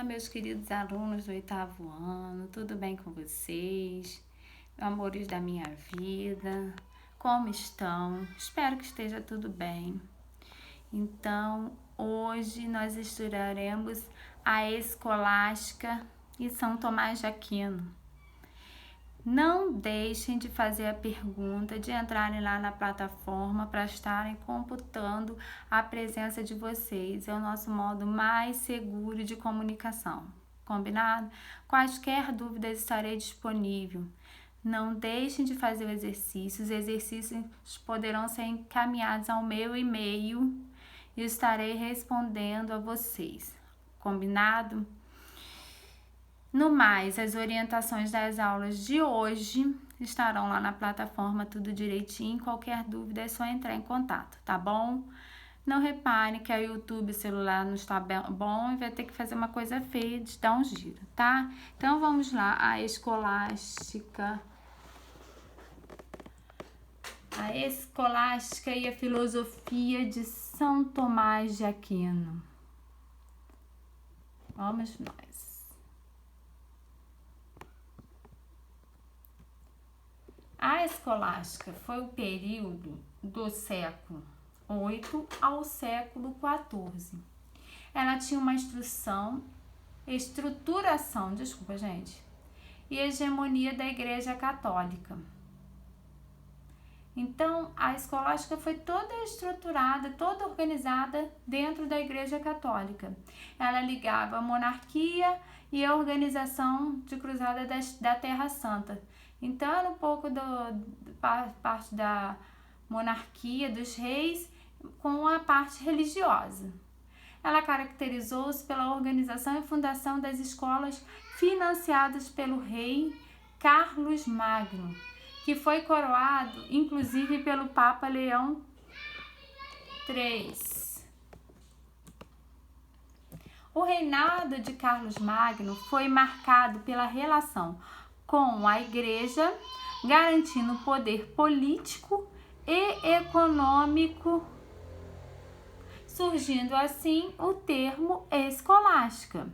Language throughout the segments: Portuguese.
meus queridos alunos do 8º ano, tudo bem com vocês? Amores da minha vida, como estão? Espero que esteja tudo bem. Então, hoje nós estudaremos a Escolástica e São Tomás de Aquino. Não deixem de fazer a pergunta, de entrarem lá na plataforma para estarem computando a presença de vocês. É o nosso modo mais seguro de comunicação. Combinado? Quaisquer dúvidas estarei disponível. Não deixem de fazer o exercício. Os exercícios poderão ser encaminhados ao meu e-mail e estarei respondendo a vocês. Combinado? No mais, as orientações das aulas de hoje estarão lá na plataforma, tudo direitinho. Qualquer dúvida é só entrar em contato, tá bom? Não reparem que a YouTube, o celular não está bom e vai ter que fazer uma coisa feia de dar um giro, tá? Então vamos lá, a Escolástica. A Escolástica e a Filosofia de São Tomás de Aquino. Vamos nós. A Escolástica foi o período do século VIII ao século XIV. Ela tinha uma estruturação, e hegemonia da Igreja Católica. Então, a Escolástica foi toda estruturada, toda organizada dentro da Igreja Católica. Ela ligava a monarquia e a organização de cruzada da Terra Santa. Então, era um pouco parte da monarquia, dos reis, com a parte religiosa. Ela caracterizou-se pela organização e fundação das escolas financiadas pelo rei Carlos Magno, que foi coroado, inclusive, pelo Papa Leão III. O reinado de Carlos Magno foi marcado pela relação com a Igreja, garantindo poder político e econômico, surgindo assim o termo escolástica.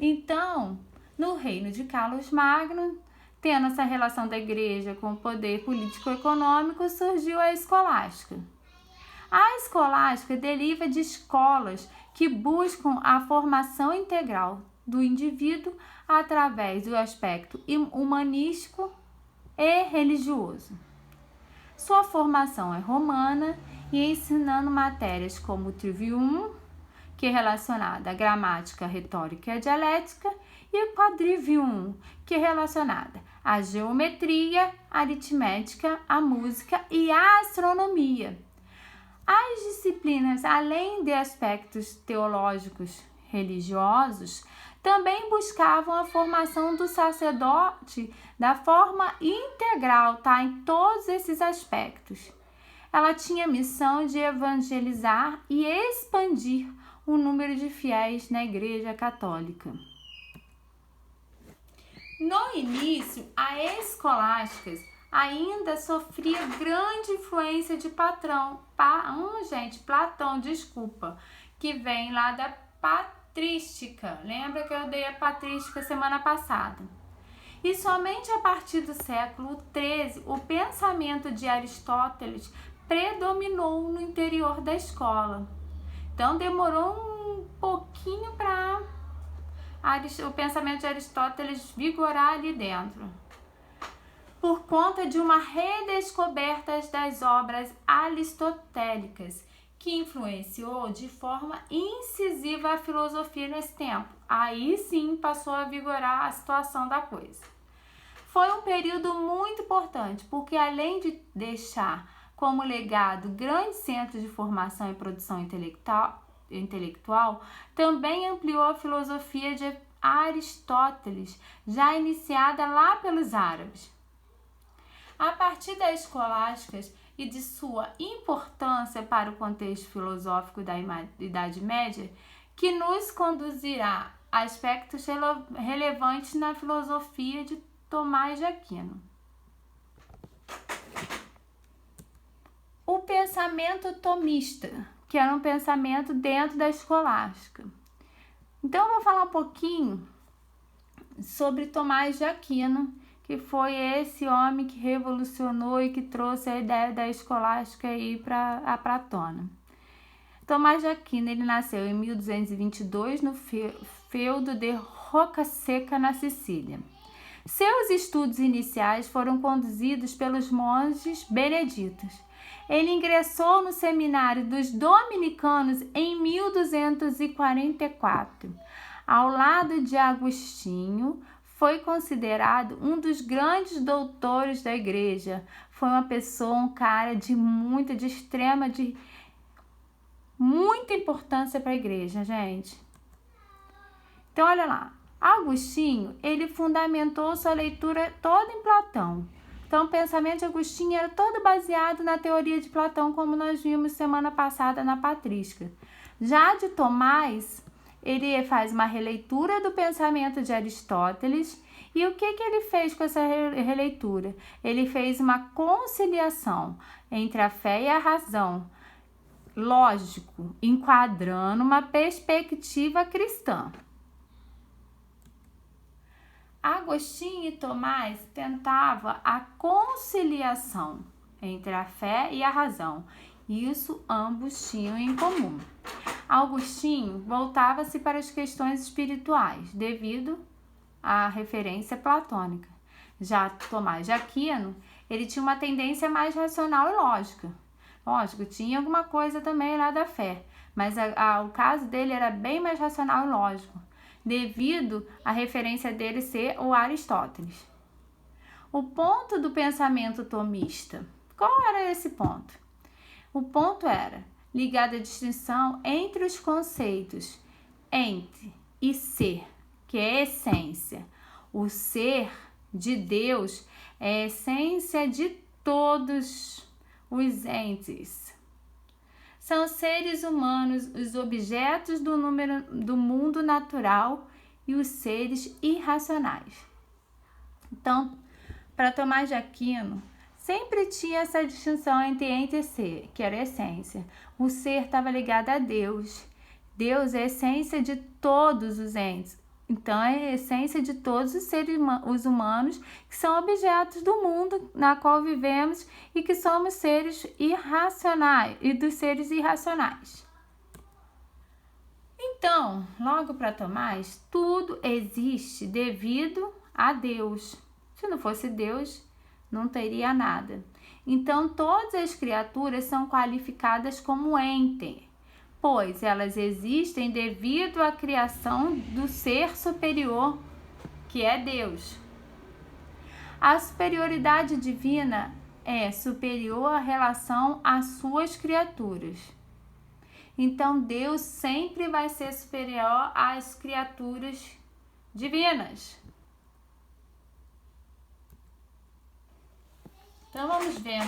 Então, no reino de Carlos Magno, tendo essa relação da Igreja com o poder político e econômico, surgiu a Escolástica. A Escolástica deriva de escolas que buscam a formação integral do indivíduo através do aspecto humanístico e religioso. Sua formação é romana e ensinando matérias como o trivium, que é relacionada à gramática, retórica e à dialética, e o quadrivium, que é relacionada à geometria, aritmética, à música e à astronomia. As disciplinas, além de aspectos teológicos religiosos, também buscavam a formação do sacerdote da forma integral, em todos esses aspectos. Ela tinha a missão de evangelizar e expandir o número de fiéis na Igreja Católica. No início, a Escolástica ainda sofria grande influência de Platão, que vem lá da patrística. Lembra que eu dei a patrística semana passada? E somente a partir do século XIII, o pensamento de Aristóteles predominou no interior da escola. Então, demorou um pouquinho para o pensamento de Aristóteles vigorar ali dentro, por conta de uma redescoberta das obras aristotélicas, que influenciou de forma incisiva a filosofia nesse tempo. Aí sim passou a vigorar a situação da coisa. Foi um período muito importante, porque além de deixar como legado grandes centros de formação e produção intelectual, também ampliou a filosofia de Aristóteles, já iniciada lá pelos árabes. A partir das escolásticas e de sua importância para o contexto filosófico da Idade Média, que nos conduzirá a aspectos relevantes na filosofia de Tomás de Aquino. O pensamento tomista, que era um pensamento dentro da escolástica. Então, eu vou falar um pouquinho sobre Tomás de Aquino, que foi esse homem que revolucionou e que trouxe a ideia da escolástica aí para a Platona. Tomás de Aquino, ele nasceu em 1222 no feudo de Roccasecca, na Sicília. Seus estudos iniciais foram conduzidos pelos monges beneditos. Ele ingressou no seminário dos dominicanos em 1244. Ao lado de Agostinho, foi considerado um dos grandes doutores da igreja. Foi uma pessoa, um cara de muita importância para a igreja, gente. Então, olha lá. Agostinho, ele fundamentou sua leitura toda em Platão. Então, o pensamento de Agostinho era todo baseado na teoria de Platão, como nós vimos semana passada na Patrística. Já de Tomás, ele faz uma releitura do pensamento de Aristóteles. E o que ele fez com essa releitura? Ele fez uma conciliação entre a fé e a razão, lógico, enquadrando uma perspectiva cristã. Agostinho e Tomás tentavam a conciliação entre a fé e a razão. Isso ambos tinham em comum. Agostinho voltava-se para as questões espirituais, devido à referência platônica. Já Tomás de Aquino, ele tinha uma tendência mais racional e lógica. Lógico, tinha alguma coisa também lá da fé, mas o caso dele era bem mais racional e lógico, devido à referência dele ser o Aristóteles. O ponto do pensamento tomista, qual era esse ponto? O ponto era ligado à distinção entre os conceitos ente e ser, que é a essência. O ser de Deus é a essência de todos os entes. São seres humanos os objetos do mundo natural e os seres irracionais. Então, para Tomás de Aquino, sempre tinha essa distinção entre ente e ser, que era a essência. O ser estava ligado a Deus. Deus é a essência de todos os entes. Então, é a essência de todos os seres humanos que são objetos do mundo na qual vivemos e que somos seres irracionais e dos seres irracionais. Então, logo para Tomás, tudo existe devido a Deus. Se não fosse Deus, não teria nada. Então, todas as criaturas são qualificadas como ente, pois elas existem devido à criação do ser superior, que é Deus. A superioridade divina é superior à relação às suas criaturas. Então, Deus sempre vai ser superior às criaturas divinas. Então, vamos ver,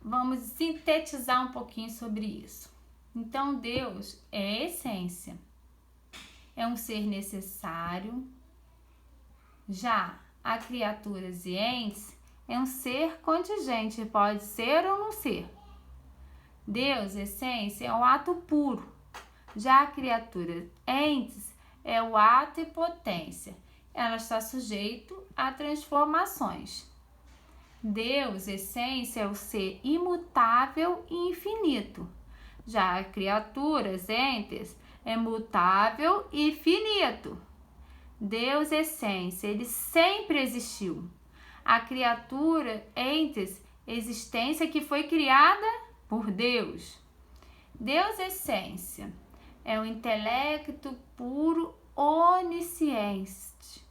vamos sintetizar um pouquinho sobre isso. Então, Deus é a essência, é um ser necessário. Já a criaturas e entes é um ser contingente, pode ser ou não ser. Deus, essência, é um ato puro. Já a criatura, entes, é o ato e potência. Ela está sujeita a transformações. Deus, essência, é o ser imutável e infinito. Já a criaturas, entes, é mutável e finito. Deus, essência, ele sempre existiu. A criatura, entes, existência que foi criada por Deus. Deus, essência, é o intelecto puro onisciente.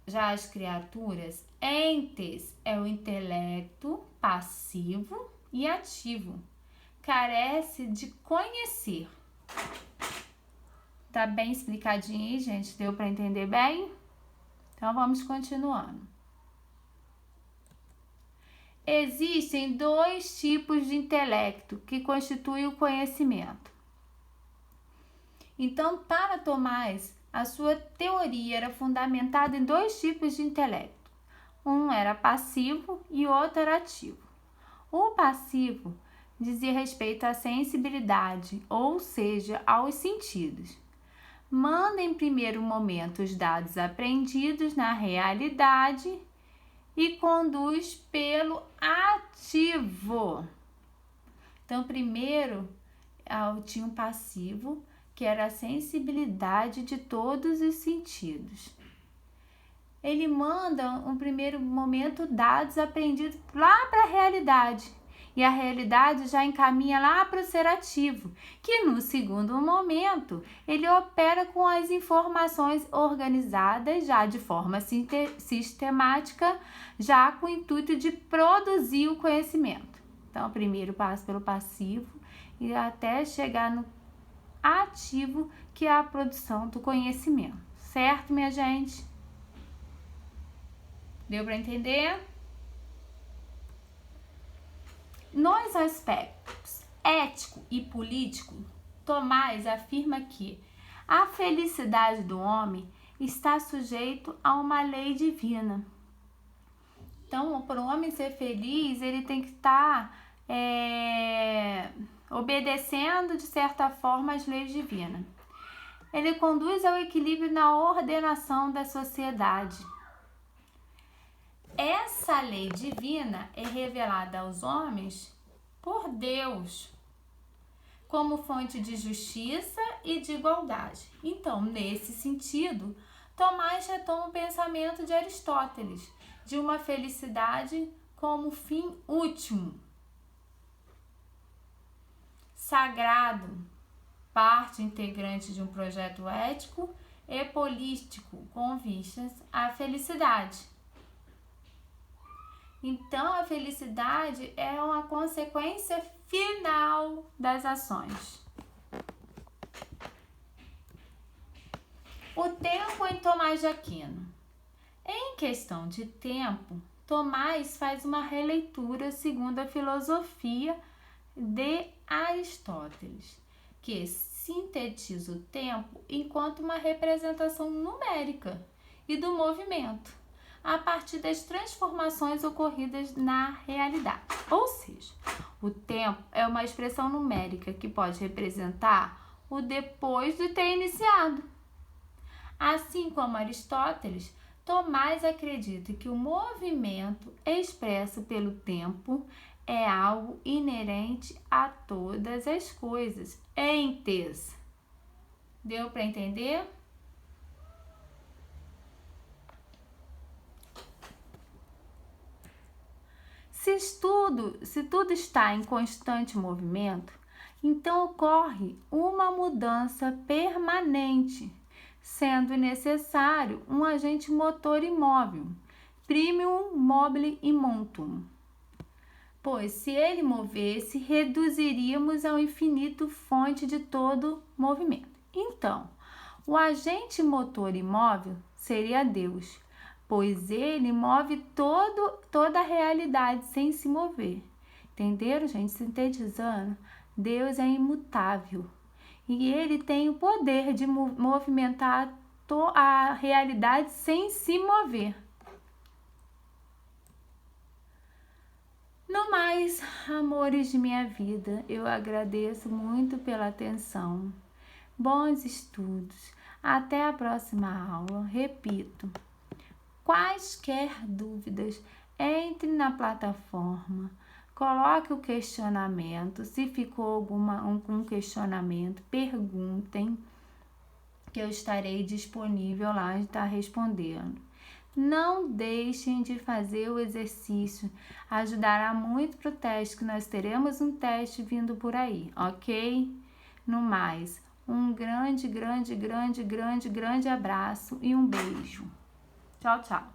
Já as criaturas, entes, é o intelecto passivo e ativo. Carece de conhecer. Tá bem explicadinho aí, gente? Deu para entender bem? Então, vamos continuando. Existem dois tipos de intelecto que constituem o conhecimento. Então, para Tomás, a sua teoria era fundamentada em dois tipos de intelecto. Um era passivo e outro era ativo. O passivo dizia respeito à sensibilidade, ou seja, aos sentidos. Manda em primeiro momento os dados aprendidos na realidade e conduz pelo ativo. Então, primeiro, tinha um passivo, que era a sensibilidade de todos os sentidos. Ele manda, no primeiro momento, dados aprendidos lá para a realidade. E a realidade já encaminha lá para o ser ativo, que no segundo momento, ele opera com as informações organizadas já de forma sistemática, já com o intuito de produzir o conhecimento. Então, primeiro passa pelo passivo e até chegar no ativo, que é a produção do conhecimento. Certo, minha gente? Deu para entender? Nos aspectos ético e político, Tomás afirma que a felicidade do homem está sujeito a uma lei divina. Então, para o homem ser feliz, ele tem que estar obedecendo, de certa forma, as leis divinas. Ele conduz ao equilíbrio na ordenação da sociedade. Essa lei divina é revelada aos homens por Deus como fonte de justiça e de igualdade. Então, nesse sentido, Tomás retoma o pensamento de Aristóteles, de uma felicidade como fim último, sagrado, parte integrante de um projeto ético e político com vistas à felicidade. Então, a felicidade é uma consequência final das ações. O tempo em Tomás de Aquino. Em questão de tempo, Tomás faz uma releitura segundo a filosofia de Aristóteles, que sintetiza o tempo enquanto uma representação numérica e do movimento, a partir das transformações ocorridas na realidade. Ou seja, o tempo é uma expressão numérica que pode representar o depois de ter iniciado. Assim como Aristóteles, Tomás acredita que o movimento expresso pelo tempo é algo inerente a todas as coisas, entes. Deu para entender? Se tudo está em constante movimento, então ocorre uma mudança permanente, sendo necessário um agente motor imóvel, primum mobile immotum. Pois se ele movesse, reduziríamos ao infinito fonte de todo movimento. Então, o agente motor imóvel seria Deus, pois ele move toda a realidade sem se mover. Entenderam, gente? Sintetizando, Deus é imutável e ele tem o poder de movimentar a realidade sem se mover. No mais, amores de minha vida, eu agradeço muito pela atenção. Bons estudos. Até a próxima aula. Repito, quaisquer dúvidas, entre na plataforma, coloque o questionamento. Se ficou algum questionamento, perguntem, que eu estarei disponível lá de estar respondendo. Não deixem de fazer o exercício, ajudará muito para o teste, que nós teremos um teste vindo por aí, ok? No mais, um grande abraço e um beijo. Tchau, tchau.